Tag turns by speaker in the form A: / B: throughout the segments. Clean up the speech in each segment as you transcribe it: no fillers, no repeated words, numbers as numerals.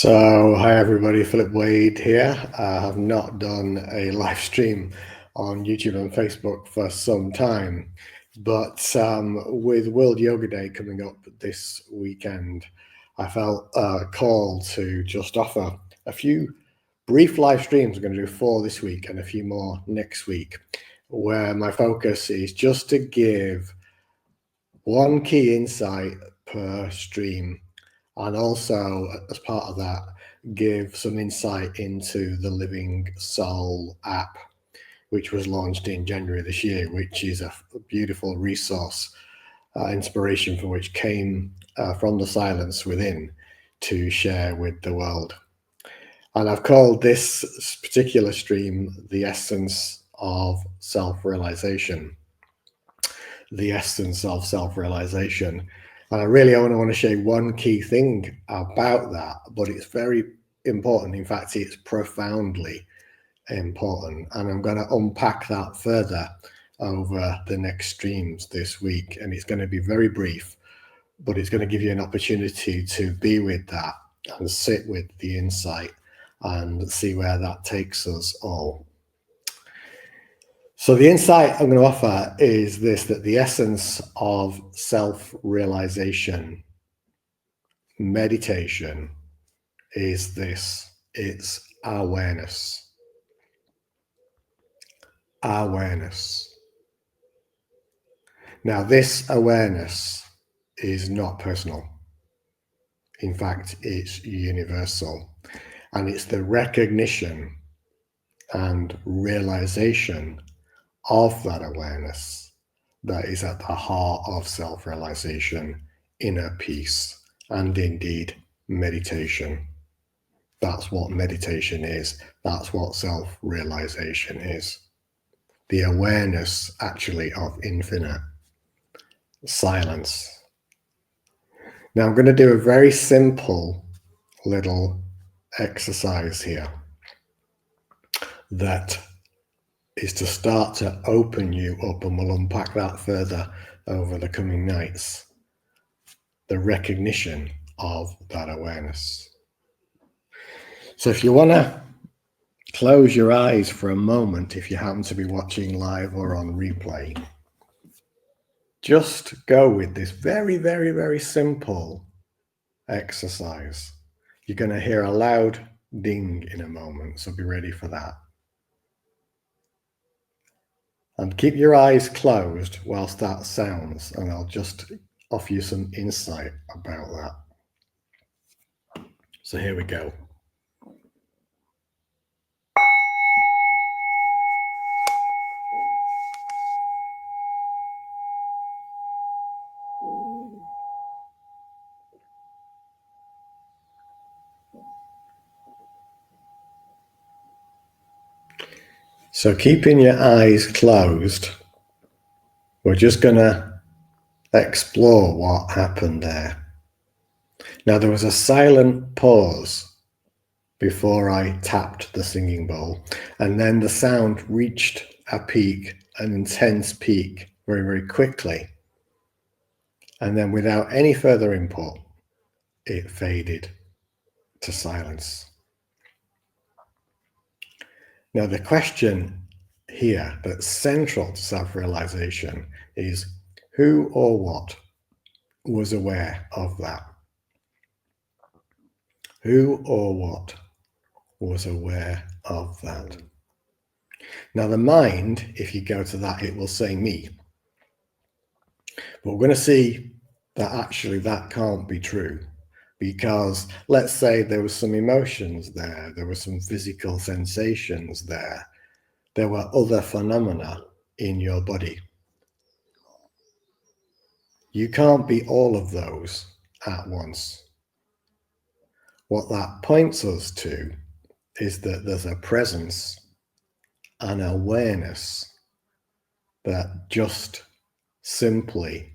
A: Hi everybody, Philip Wade here. I have not done a live stream on YouTube and Facebook for some time, but with World Yoga Day coming up this weekend, I felt called to just offer a few brief live streams. I'm going to do 4 this week and a few more next week, where my focus is just to give one key insight per stream, and also as part of that give some insight into the Living Soul app, which was launched in January this year, which is a beautiful resource, inspiration for which came from the silence within to share with the world. And I've called this particular stream the essence of self-realization. The essence of self-realization. And I really only want to share one key thing about that, but it's very important. In fact, it's profoundly important. And I'm going to unpack that further over the next streams this week. And it's going to be very brief, but it's going to give you an opportunity to be with that and sit with the insight and see where that takes us all. So the insight I'm going to offer is this, that the essence of self-realization, meditation, is this: it's awareness. Awareness. Now, this awareness is not personal. In fact, it's universal. And it's the recognition and realization of that awareness that is at the heart of self-realization, inner peace, and indeed meditation. That's what meditation is. That's what self-realization is. The awareness actually of infinite silence. Now I'm going to do a very simple little exercise here that is to start to open you up, and we'll unpack that further over the coming nights. The recognition of that awareness. So if you want to close your eyes for a moment, if you happen to be watching live or on replay, just go with this very, very, very simple exercise. You're going to hear a loud ding in a moment, so be ready for that. And keep your eyes closed whilst that sounds, and I'll just offer you some insight about that. So here we go. So keeping your eyes closed, we're just going to explore what happened there. Now, there was a silent pause before I tapped the singing bowl, and then the sound reached a peak, an intense peak, very, very quickly. And then without any further input, it faded to silence. Now, the question here that's central to self-realization is, who or what was aware of that? Who or what was aware of that? Now, the mind, if you go to that, it will say me. But we're going to see that actually that can't be true, because let's say there was some emotions there were some physical sensations there were other phenomena in your body. You can't be all of those at once. What that points us to is that there's a presence, an awareness that just simply,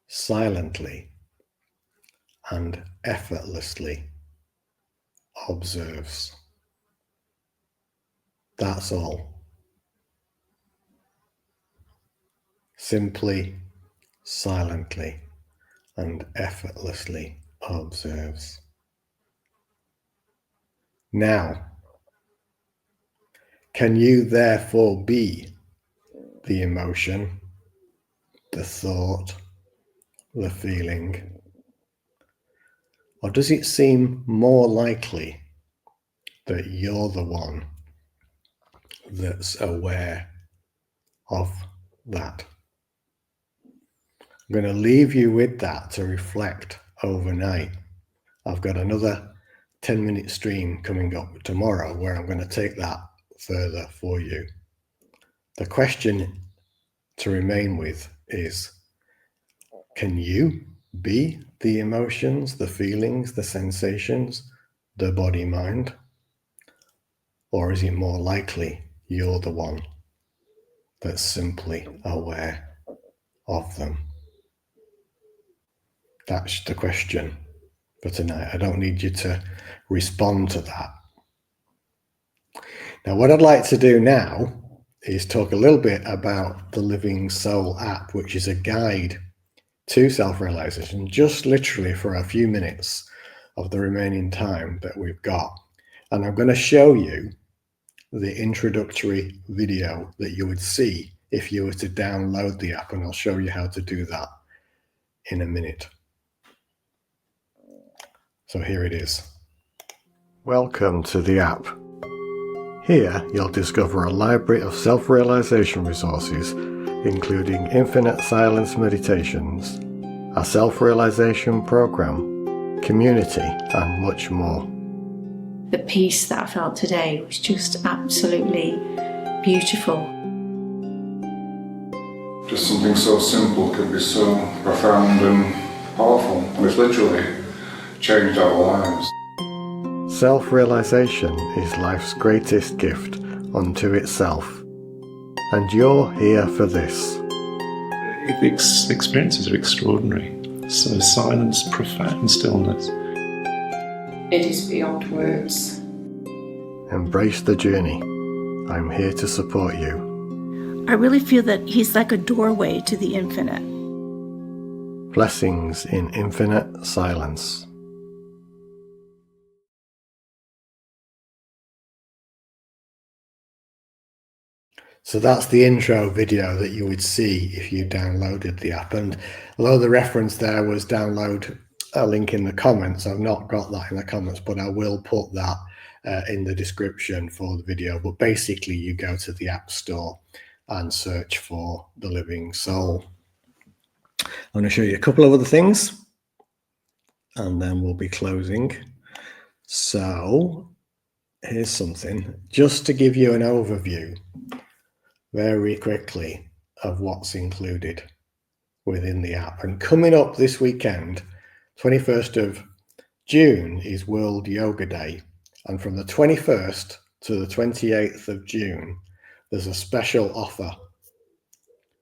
A: silently, and effortlessly observes. That's all. Simply, silently, and effortlessly observes. Now, can you therefore be the emotion, the thought, the feeling? Or does it seem more likely that you're the one that's aware of that? I'm going to leave you with that to reflect overnight. I've got another 10-minute stream coming up tomorrow where I'm going to take that further for you. The question to remain with is, can you be the emotions, the feelings, the sensations, the body mind? Or is it more likely you're the one that's simply aware of them? That's the question for tonight. I don't need you to respond to that. Now, what I'd like to do now is talk a little bit about the Living Soul app, which is a guide to self-realization, just literally for a few minutes of the remaining time that we've got. And I'm going to show you the introductory video that you would see if you were to download the app, and I'll show you how to do that in a minute. So here it is. Welcome to the app. Here you'll discover a library of self-realization resources, including infinite silence meditations, a self-realization program, community, and much more.
B: The peace that I felt today was just absolutely beautiful.
C: Just something so simple could be so profound and powerful, which literally changed our lives.
A: Self-realization is life's greatest gift unto itself, and you're here for this.
D: The experiences are extraordinary. So silence, profound stillness.
E: It is beyond words.
A: Embrace the journey. I'm here to support you.
F: I really feel that he's like a doorway to the infinite.
A: Blessings in infinite silence. So that's the intro video that you would see if you downloaded the app. And although the reference there was download a link in the comments, I've not got that in the comments, but I will put that in the description for the video. But basically you go to the App Store and search for The Living Soul. I'm going to show you a couple of other things and then we'll be closing. So here's something just to give you an overview very quickly of what's included within the app. And coming up this weekend, 21st of June is World Yoga Day. And from the 21st to the 28th of June, there's a special offer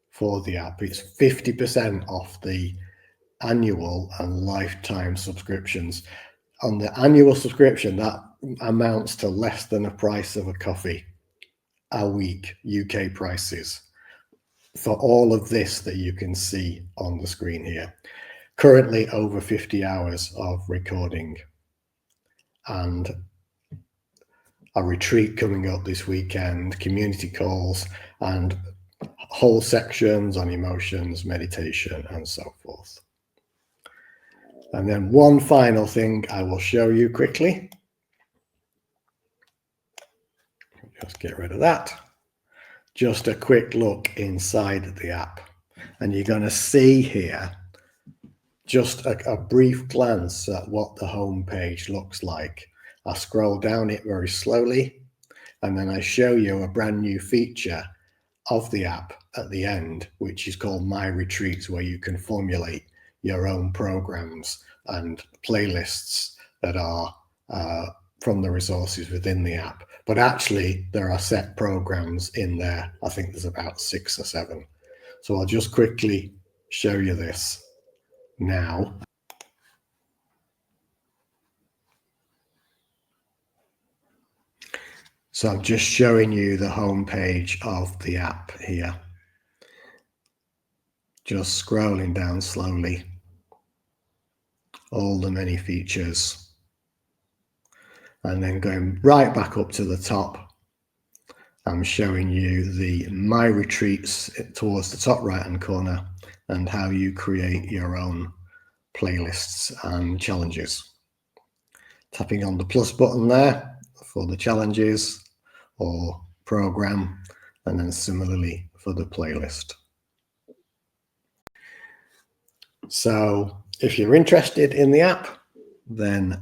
A: for the app. It's 50% off the annual and lifetime subscriptions. On the annual subscription, that amounts to less than the price of a coffee a week, UK prices, for all of this that you can see on the screen here. Currently over 50 hours of recording and a retreat coming up this weekend, community calls and whole sections on emotions, meditation and so forth. And then one final thing I will show you quickly. Just get rid of that. Just a quick look inside the app. And you're going to see here just a brief glance at what the home page looks like. I scroll down it very slowly, and then I show you a brand new feature of the app at the end, which is called My Retreats, where you can formulate your own programs and playlists that are from the resources within the app. But actually, there are set programs in there. I think there's about 6 or 7. So I'll just quickly show you this now. So I'm just showing you the home page of the app here. Just scrolling down slowly. All the many features. And then going right back up to the top, I'm showing you the My Retreats towards the top right hand corner and how you create your own playlists and challenges. Tapping on the plus button there for the challenges or program, and then similarly for the playlist. So if you're interested in the app, then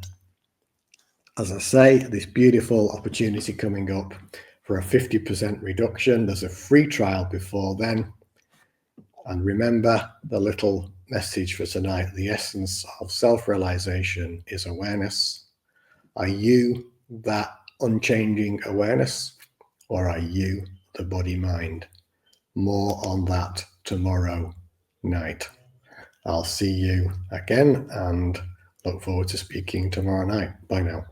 A: as I say, this beautiful opportunity coming up for a 50% reduction. There's a free trial before then. And remember the little message for tonight: the essence of self-realization is awareness. Are you that unchanging awareness, or are you the body-mind? More on that tomorrow night. I'll see you again and look forward to speaking tomorrow night. Bye now.